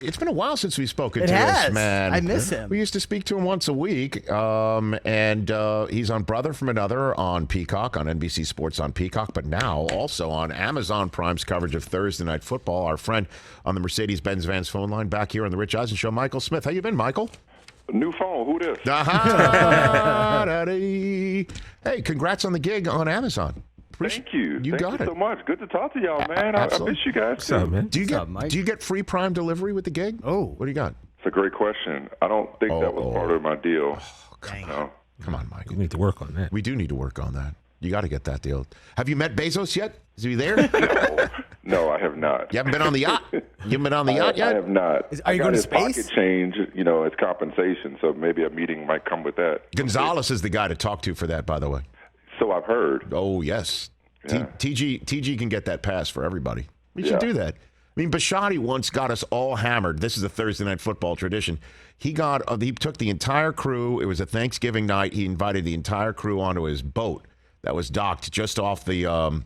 It's been a while since we've spoken It to has. this man. I miss him. We used to speak to him once a week, and he's on Brother from Another on Peacock, on NBC Sports on Peacock, but now also on Amazon Prime's coverage of Thursday Night Football. Our friend on the Mercedes-Benz Vans phone line back here on the Rich Eisen Show, Michael Smith. How you been, Michael? New phone. Who this? Hey, congrats on the gig on Amazon. Thank you. You got it so much. Good to talk to y'all, man. I miss you guys. What's up, man? Do you get free Prime delivery with the gig? Oh. What do you got? It's a great question. I don't think that was part of my deal. No. Come on, Michael. We need to work on that. We do need to work on that. You got to get that deal. Have you met Bezos yet? Is he there? No, I have not. You haven't been on the yacht? You haven't been on the yacht yet? I have not. Are you going to space? Pocket change, as compensation, so maybe a meeting might come with that. Gonzalez is the guy to talk to for that, by the way. So I've heard. Oh, yes. Yeah. TG can get that pass for everybody. We should do that. I mean, Bisciotti once got us all hammered. This is a Thursday Night Football tradition. He took the entire crew. It was a Thanksgiving night. He invited the entire crew onto his boat that was docked just off the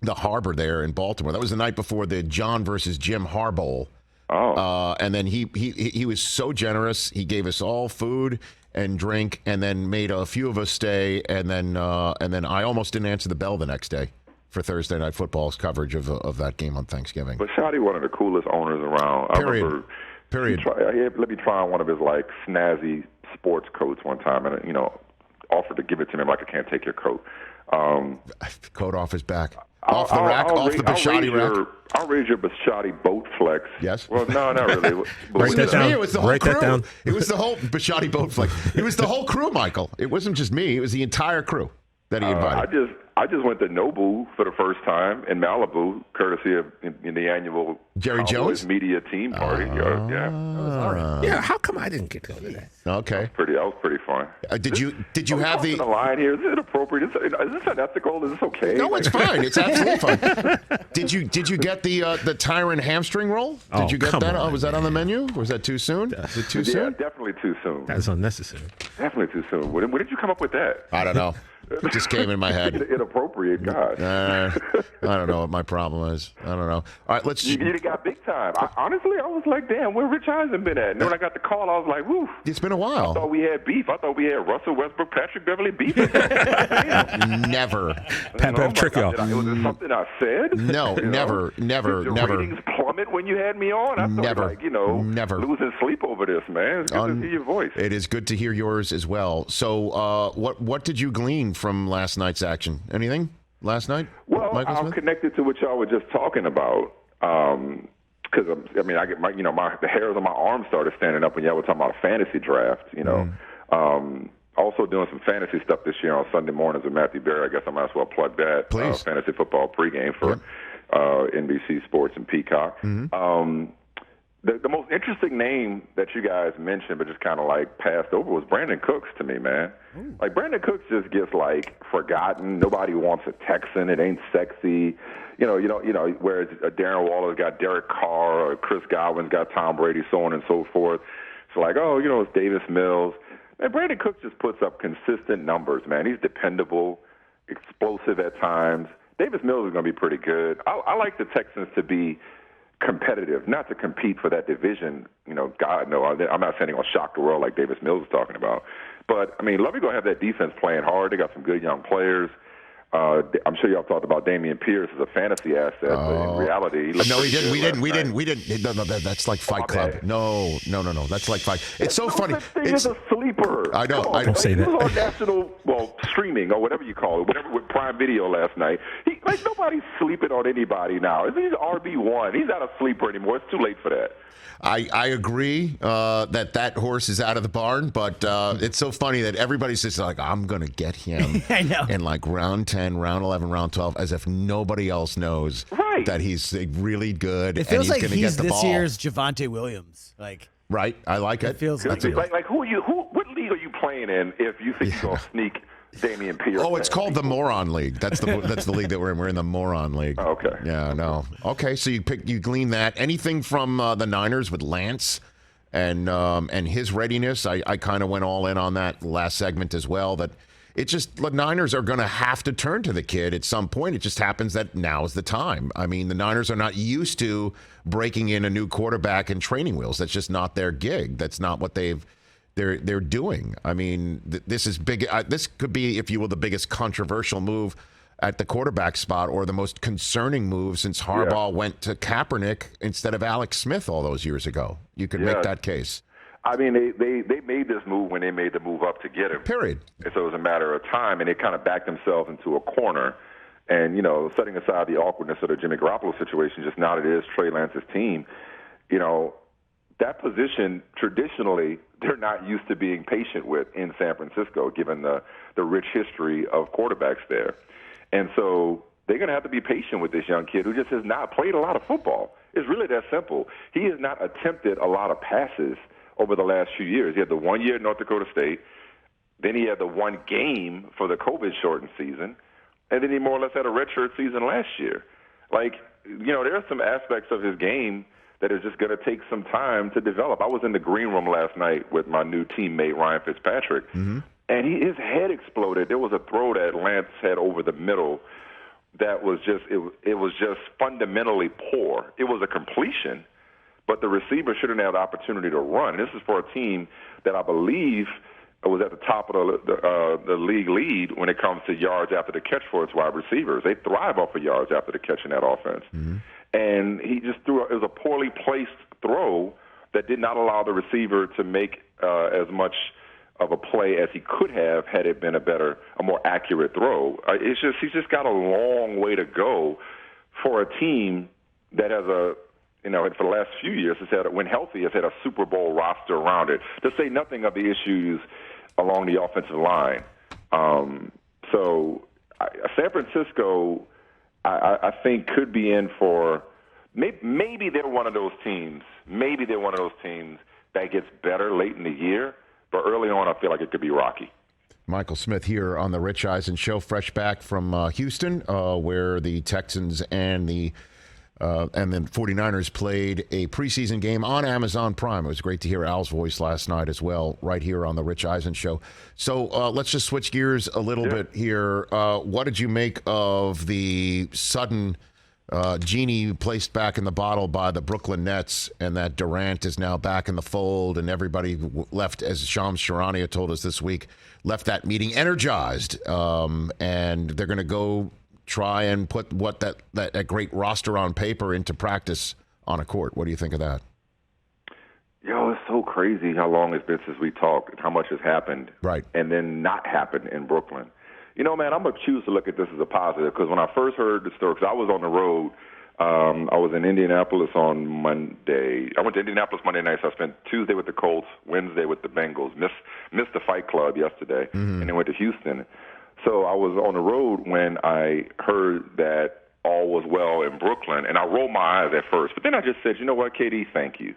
harbor there in Baltimore. That was the night before the John versus Jim Harbaugh. Oh. And then he was so generous. He gave us all food and drink, and then made a few of us stay, and then I almost didn't answer the bell the next day for Thursday Night Football's coverage of that game on Thanksgiving. But Shotty, one of the coolest owners around. Period. Let me try on one of his snazzy sports coats one time, and offered to give it to me. I'm like, I can't take your coat. Coat off his back. Off the rack, off the Bisciotti rack. I'll raise your Bisciotti boat flex. Yes. Well, no, not really. Write that down. It was the whole Write crew. that down. It was the whole Bisciotti boat flex. It was the whole crew, Michael. It wasn't just me. It was the entire crew that he invited. I just went to Nobu for the first time in Malibu, courtesy of in the annual Jerry Jones media team party. Yeah, how come I didn't get to go to that? Okay. That was pretty fun. Did you have the line here? Is it appropriate? Is this unethical? Is this okay? No, it's fine. It's absolutely fine. Did you get the Tyron hamstring roll? Did you get that? Was that on the menu? Was that too soon? Was it too soon? Definitely too soon. That's unnecessary. Definitely too soon. When did you come up with that? I don't know. It just came in my head. Inappropriate, God. I don't know what my problem is. I don't know. All right, let's. You got big time. Honestly, I was like, damn, where Rich Eisen been at? And then when I got the call, I was like, woo. It's been a while. I thought we had beef. I thought we had Russell Westbrook, Patrick Beverly beef. Never. Pat trick y'all. Was it something I said? No, never. Did the ratings plummet when you had me on? I thought, never. Losing sleep over this, man. It's good to hear your voice. It is good to hear yours as well. So, what did you glean from last night's action? Anything last night? Well, I'm connected to what y'all were just talking about. Because I get the hairs on my arms started standing up when y'all were talking about a fantasy draft. Also doing some fantasy stuff this year on Sunday mornings with Matthew Berry. I guess I might as well plug that. Please. Fantasy football pregame for NBC Sports and Peacock. Mm-hmm. The most interesting name that you guys mentioned, but just kind of passed over, was Brandon Cooks to me, man. Ooh. Brandon Cooks just gets forgotten. Nobody wants a Texan. It ain't sexy. Whereas Darren Waller's got Derek Carr, or Chris Godwin's got Tom Brady, so on and so forth. So it's Davis Mills. And Brandon Cooks just puts up consistent numbers, man. He's dependable, explosive at times. Davis Mills is going to be pretty good. I like the Texans to be competitive, not to compete for that division. God, no, I'm not saying they're going to shock the world like Davis Mills is talking about. But, Lovey going to have that defense playing hard. They got some good young players. I'm sure y'all talked about Dameon Pierce as a fantasy asset, but in reality... No, we didn't. No, that's like Fight Club. No. That's like Fight. It's so funny. It's a sleeper. I know. I don't say that. He was on national, streaming or whatever you call it, whatever with Prime Video last night. Nobody's sleeping on anybody now. He's RB1. He's not a sleeper anymore. It's too late for that. I agree that horse is out of the barn, but it's so funny that everybody's just like, I'm going to get him I know. in round 10, round 11, round 12, as if nobody else knows that he's really good. It feels and like he's this year's Javonte Williams. Right. I like it. It feels That's like what league are you playing in if you think you're going to sneak Dameon Pierce? Oh, it's called the Moron League. That's the league that we're in. We're in the Moron League. Oh, okay. Yeah, no. Okay, so you glean that. Anything from the Niners with Lance and his readiness? I kind of went all in on that last segment as well. That the Niners are going to have to turn to the kid at some point. It just happens that now is the time. I mean, the Niners are not used to breaking in a new quarterback and training wheels. That's just not their gig. That's not what they're doing. I mean, this is big. This could be, if you will, the biggest controversial move at the quarterback spot, or the most concerning move since Harbaugh went to Kaepernick instead of Alex Smith all those years ago. You could make that case. I mean, they made this move when they made the move up to get him. Period. And so it was a matter of time, and they kind of backed themselves into a corner. And, you know, setting aside the awkwardness of the Jimmy Garoppolo situation, just now that it is Trey Lance's team, you know, that position, traditionally, they're not used to being patient with in San Francisco, given the rich history of quarterbacks there. And so they're going to have to be patient with this young kid who just has not played a lot of football. It's really that simple. He has not attempted a lot of passes over the last few years. He had the 1 year at North Dakota State. Then he had the one game for the COVID-shortened season. And then he more or less had a redshirt season last year. Like, you know, there are some aspects of his game that is just going to take some time to develop. I was in the green room last night with my new teammate, Ryan Fitzpatrick, and his head exploded. There was a throw that Lance had over the middle that was just it was just fundamentally poor. It was a completion, but the receiver shouldn't have the opportunity to run. This is for a team that I believe was at the top of the league lead when it comes to yards after the catch for its wide receivers. They thrive off of yards after the catch in that offense. And he just threw it was a poorly placed throw that did not allow the receiver to make as much of a play as he could have had it been a more accurate throw. He's just got a long way to go for a team that has for the last few years, when healthy, has had a Super Bowl roster around it, to say nothing of the issues along the offensive line. San Francisco, I think, could be in for maybe they're one of those teams. Maybe they're one of those teams that gets better late in the year, but early on, I feel like it could be rocky. Michael Smith here on the Rich Eisen Show, fresh back from Houston, where the Texans and the 49ers played a preseason game on Amazon Prime. It was great to hear Al's voice last night as well, right here on the Rich Eisen Show. So let's just switch gears a little bit here. What did you make of the sudden genie placed back in the bottle by the Brooklyn Nets, and that Durant is now back in the fold, and everybody left, as Shams Charania told us this week, left that meeting energized, and they're going to go try and put that great roster on paper into practice on a court. What do you think of that? Yo, it's so crazy how long it's been since we talked and how much has happened, right, and then not happened in Brooklyn. You know, man, I'm going to choose to look at this as a positive, because when I first heard the story, because I was on the road, I was in Indianapolis on Monday. I went to Indianapolis Monday night, so I spent Tuesday with the Colts, Wednesday with the Bengals, missed the Fight Club yesterday, and then went to Houston. So I was on the road when I heard that all was well in Brooklyn, and I rolled my eyes at first. But then I just said, you know what, KD, thank you.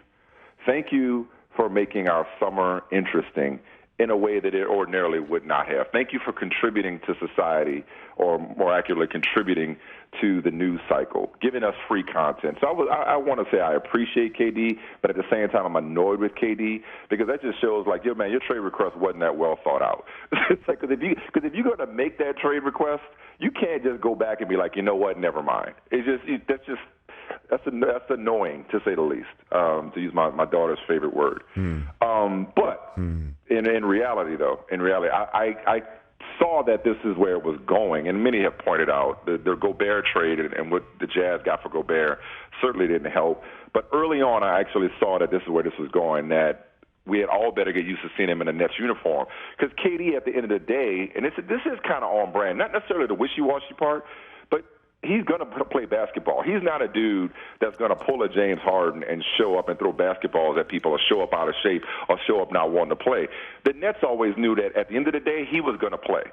Thank you for making our summer interesting in a way that it ordinarily would not have. Thank you for contributing to society, or more accurately, contributing to the news cycle, giving us free content. So I want to say I appreciate KD, but at the same time I'm annoyed with KD, because that just shows, like, yo, man, your trade request wasn't that well thought out. It's like, because if you're going to make that trade request, you can't just go back and be like, you know what, never mind. That's annoying, to say the least, to use my daughter's favorite word. But in reality, I saw that this is where it was going, and many have pointed out the Gobert trade and what the Jazz got for Gobert certainly didn't help. But early on, I actually saw that this is where this was going, that we had all better get used to seeing him in a Nets uniform. Because KD, at the end of the day, and this is kind of on brand, not necessarily the wishy-washy part, but he's going to play basketball. He's not a dude that's going to pull a James Harden and show up and throw basketballs at people, or show up out of shape, or show up not wanting to play. The Nets always knew that at the end of the day, he was going to play.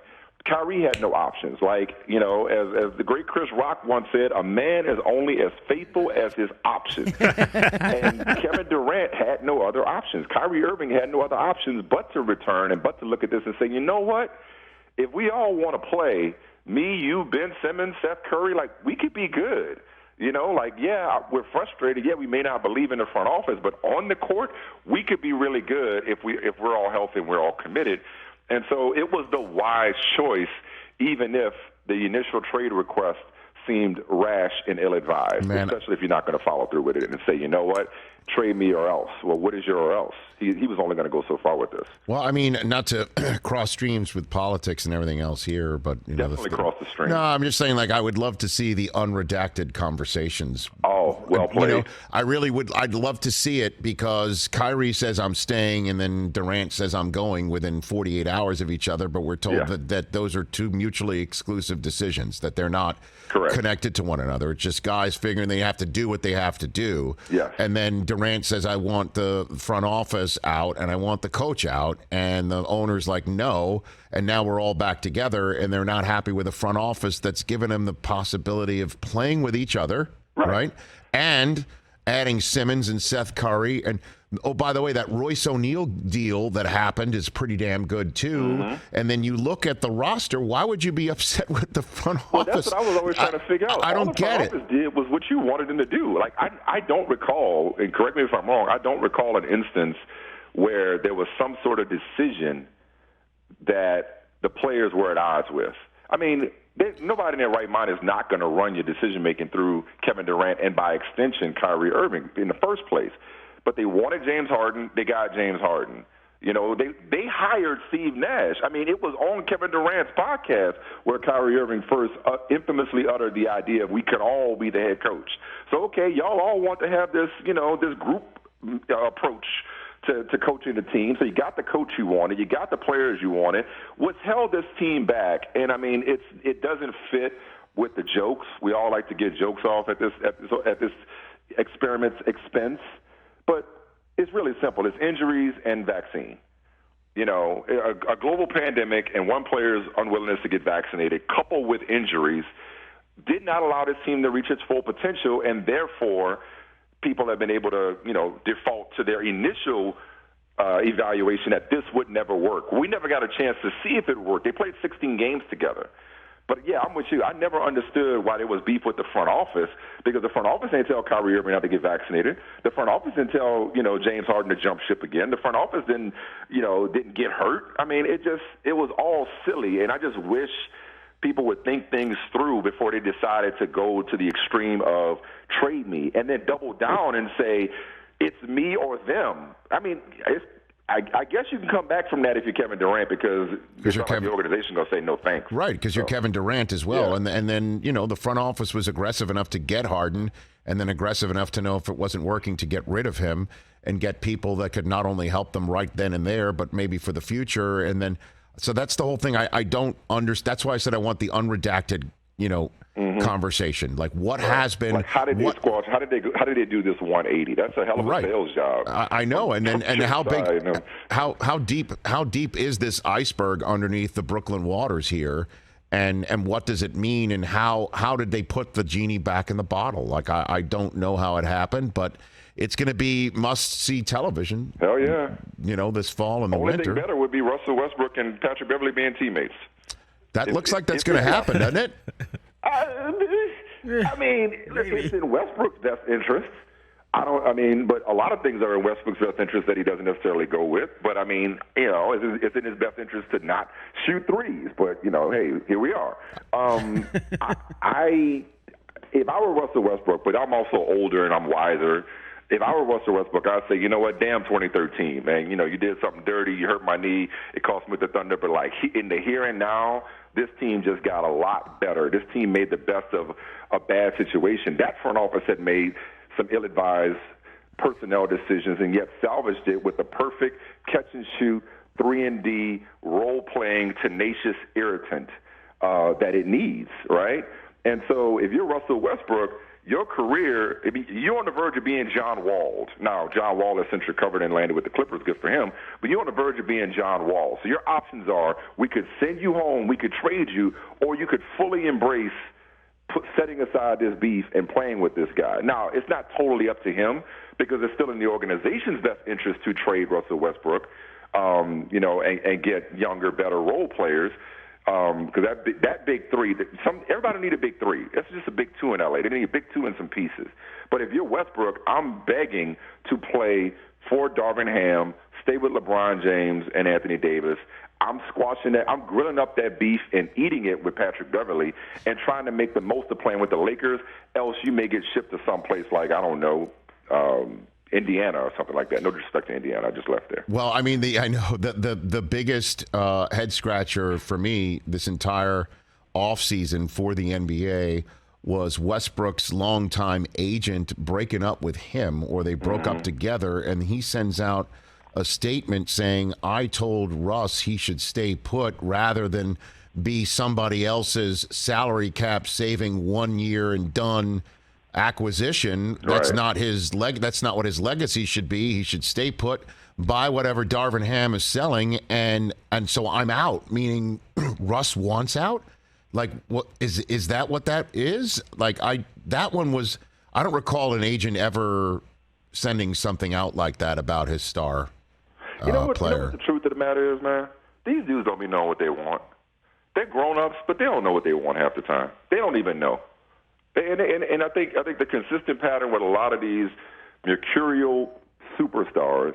Kyrie had no options. Like, you know, as the great Chris Rock once said, a man is only as faithful as his options. And Kevin Durant had no other options. Kyrie Irving had no other options but to return and but to look at this and say, you know what? If we all want to play, me, you, Ben Simmons, Seth Curry, like, we could be good. You know, like, yeah, we're frustrated. Yeah, we may not believe in the front office, but on the court, we could be really good if we're all healthy and we're all committed. And so it was the wise choice, even if the initial trade request seemed rash and ill-advised, especially if you're not going to follow through with it and say, you know what, trade me or else. Well, what is your or else? He was only going to go so far with this. Well, I mean, not to cross streams with politics and everything else here, but definitely cross the stream. No, I'm just saying, like, I would love to see the unredacted conversations. Oh, well played. You know, I really would. I'd love to see it because Kyrie says I'm staying, and then Durant says I'm going within 48 hours of each other. But we're told that those are two mutually exclusive decisions, that they're not connected to one another. It's just guys figuring they have to do what they have to do. Yes. And then Durant says, I want the front office out and I want the coach out. And the owner's like, no. And now we're all back together, and they're not happy with the front office that's given them the possibility of playing with each other, right? And adding Simmons and Seth Curry. And, oh, by the way, that Royce O'Neal deal that happened is pretty damn good, too. And then you look at the roster, why would you be upset with the front office? Well, that's what I was always trying to figure out. I don't get it. All the front office did was what you wanted them to do. Like, I don't recall, and correct me if I'm wrong, I don't recall an instance where there was some sort of decision that the players were at odds with. I mean, nobody in their right mind is not going to run your decision-making through Kevin Durant and, by extension, Kyrie Irving in the first place. But they wanted James Harden. They got James Harden. You know, they hired Steve Nash. I mean, it was on Kevin Durant's podcast where Kyrie Irving first infamously uttered the idea of we could all be the head coach. So, okay, y'all all want to have this, you know, this group approach to coaching the team. So you got the coach you wanted. You got the players you wanted. What's held this team back, and, I mean, it doesn't fit with the jokes. We all like to get jokes off at this experiment's expense. But it's really simple. It's injuries and vaccine. You know, a global pandemic and one player's unwillingness to get vaccinated, coupled with injuries, did not allow this team to reach its full potential, and therefore people have been able to, you know, default to their initial evaluation that this would never work. We never got a chance to see if it worked. They played 16 games together. But, yeah, I'm with you. I never understood why there was beef with the front office, because the front office didn't tell Kyrie Irving not to get vaccinated. The front office didn't tell, you know, James Harden to jump ship again. The front office didn't get hurt. I mean, it was all silly, and I just wish people would think things through before they decided to go to the extreme of trade me and then double down and say it's me or them. I mean, I guess you can come back from that if you're Kevin Durant, because the organization going to say no thanks. Right, because you're Kevin Durant as well. Yeah. And then, you know, the front office was aggressive enough to get Harden, and then aggressive enough to know if it wasn't working to get rid of him and get people that could not only help them right then and there, but maybe for the future. And then, so that's the whole thing. I don't understand. That's why I said I want the unredacted, you know, conversation. Like, what has been? Like, how did they squash? How did they do this 180? That's a hell of a sales job. I know. And then how big? How deep is this iceberg underneath the Brooklyn waters here? And what does it mean? And how did they put the genie back in the bottle? Like, I don't know how it happened, but it's going to be must-see television. Hell yeah! You know, this fall and the winter. Only thing better would be Russell Westbrook and Patrick Beverly being teammates. That looks like that's going to happen, doesn't it? I mean, it's in Westbrook's best interest. But a lot of things are in Westbrook's best interest that he doesn't necessarily go with. But, I mean, you know, it's in his best interest to not shoot threes. But, you know, hey, here we are. If I were Russell Westbrook, but I'm also older and I'm wiser, if I were Russell Westbrook, I'd say, you know what, damn 2013, man. You know, you did something dirty, you hurt my knee, it cost me the Thunder. But, like, in the here and now, this team just got a lot better. This team made the best of a bad situation. That front office had made some ill-advised personnel decisions and yet salvaged it with the perfect catch-and-shoot, 3-and-D, role-playing, tenacious irritant that it needs, right? And so if you're Russell Westbrook, your career, you're on the verge of being John Wall. Now, John Wall has since recovered and landed with the Clippers, good for him, but you're on the verge of being John Wall. So your options are, we could send you home, we could trade you, or you could fully embrace setting aside this beef and playing with this guy. Now, it's not totally up to him, because it's still in the organization's best interest to trade Russell Westbrook, you know, and get younger, better role players. Because that big three, everybody need a big three. That's just a big two in LA. They need a big two and some pieces. But if you're Westbrook, I'm begging to play for Darvin Ham, stay with LeBron James and Anthony Davis. I'm squashing that. I'm grilling up that beef and eating it with Patrick Beverley and trying to make the most of playing with the Lakers. Else you may get shipped to someplace like, I don't know, Indiana or something like that. No disrespect to Indiana. I just left there. Well, I mean, I know the biggest head scratcher for me this entire offseason for the NBA was Westbrook's longtime agent breaking up with him, or they broke up together, and he sends out a statement saying, I told Russ he should stay put rather than be somebody else's salary cap saving 1 year and done acquisition. That's not his that's not what his legacy should be. He should stay put, buy whatever Darvin Ham is selling, and so I'm out, meaning Russ wants out. Like, what is that what that is? Like, that one was, I don't recall an agent ever sending something out like that about his star player. You know what the truth of the matter is, man? These dudes don't be knowing what they want. They're grown-ups, but they don't know what they want half the time. They don't even know. And I think the consistent pattern with a lot of these mercurial superstars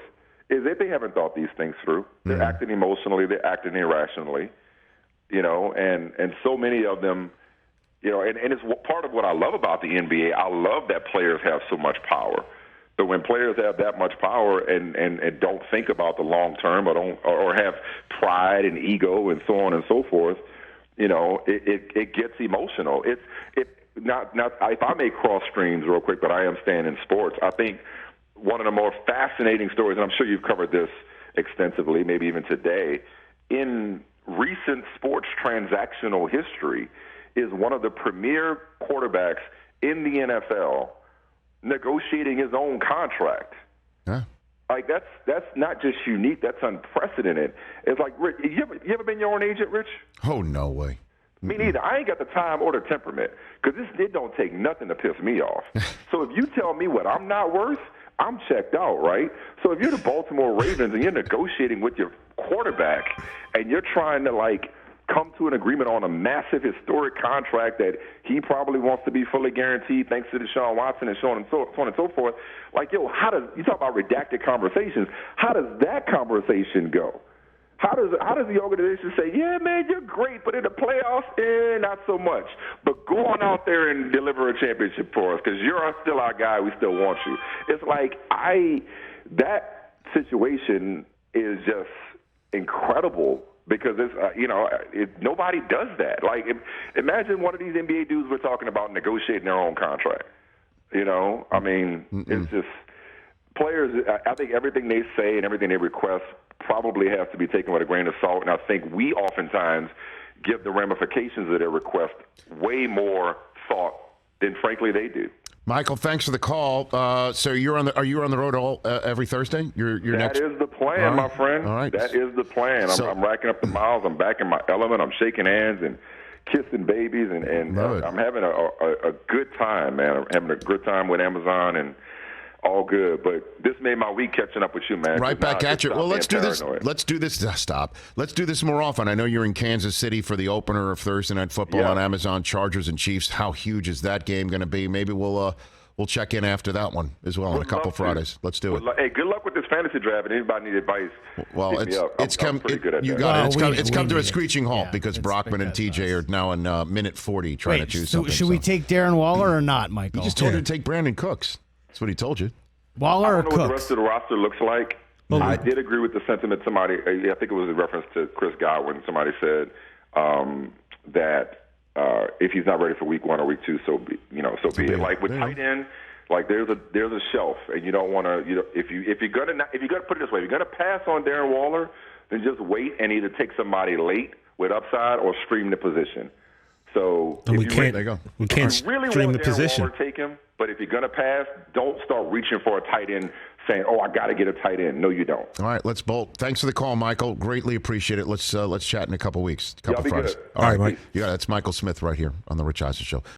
is that they haven't thought these things through. They're acting emotionally. They're acting irrationally. And so many of them, and it's part of what I love about the NBA. I love that players have so much power. But when players have that much power and don't think about the long term or have pride and ego and so on and so forth, it gets emotional. Not if I may cross streams real quick, but I am staying in sports. I think one of the more fascinating stories, and I'm sure you've covered this extensively, maybe even today, in recent sports transactional history, is one of the premier quarterbacks in the NFL negotiating his own contract. Huh? Like, that's not just unique, that's unprecedented. It's like, Rich, you ever been your own agent, Rich? Oh, no way. Me neither. I ain't got the time or the temperament, because it don't take nothing to piss me off. So if you tell me what I'm not worth, I'm checked out, right? So if you're the Baltimore Ravens and you're negotiating with your quarterback and you're trying to, like, come to an agreement on a massive historic contract that he probably wants to be fully guaranteed thanks to Deshaun Watson and so on and so forth, like, yo, you talk about redacted conversations, how does that conversation go? How does the organization say, yeah, man, you're great, but in the playoffs, not so much. But go on out there and deliver a championship for us, because you're still our guy. We still want you. It's like that situation is just incredible, because it's nobody does that. Like, imagine one of these NBA dudes we're talking about negotiating their own contract. I mean, it's just players. I think everything they say and everything they request probably has to be taken with a grain of salt, and I think we oftentimes give the ramifications of their request way more thought than, frankly, they do. Michael, thanks for the call. So are you on the road every Thursday? That is the plan, my friend. All right. That is the plan. I'm racking up the miles. I'm back in my element. I'm shaking hands and kissing babies, and I'm having a good time, man. I'm having a good time with Amazon and all good, but this made my week catching up with you, man. Right back at you. Well, let's do this. Let's do this. Stop. Let's do this more often. I know you're in Kansas City for the opener of Thursday Night Football on Amazon. Chargers and Chiefs. How huge is that game going to be? Maybe we'll check in after that one as well on a couple Fridays. Let's do it. Hey, good luck with this fantasy draft. And anybody need advice? Well, it's come to a screeching halt because Brockman and TJ are now in minute 40 trying to choose something. Should we take Darren Waller or not, Michael? He just told you to take Brandon Cooks. That's what he told you. Waller or Cooks? I don't know what the rest of the roster looks like. I did agree with the sentiment. Somebody, I think it was in reference to Chris Godwin. Somebody said that if he's not ready for week 1 or week 2, so be it. Like with tight end, like there's a shelf, and you don't want to. If you're gonna put it this way, if you're gonna pass on Darren Waller, then just wait and either take somebody late with upside or stream the position. So we can't stream the position. Waller, take him. But if you're going to pass, don't start reaching for a tight end saying, oh, I got to get a tight end. No, you don't. All right, let's bolt. Thanks for the call, Michael. Greatly appreciate it. Let's chat in a couple weeks, couple Fridays. Good. All right, Mike. That's Michael Smith right here on the Rich Eisen Show.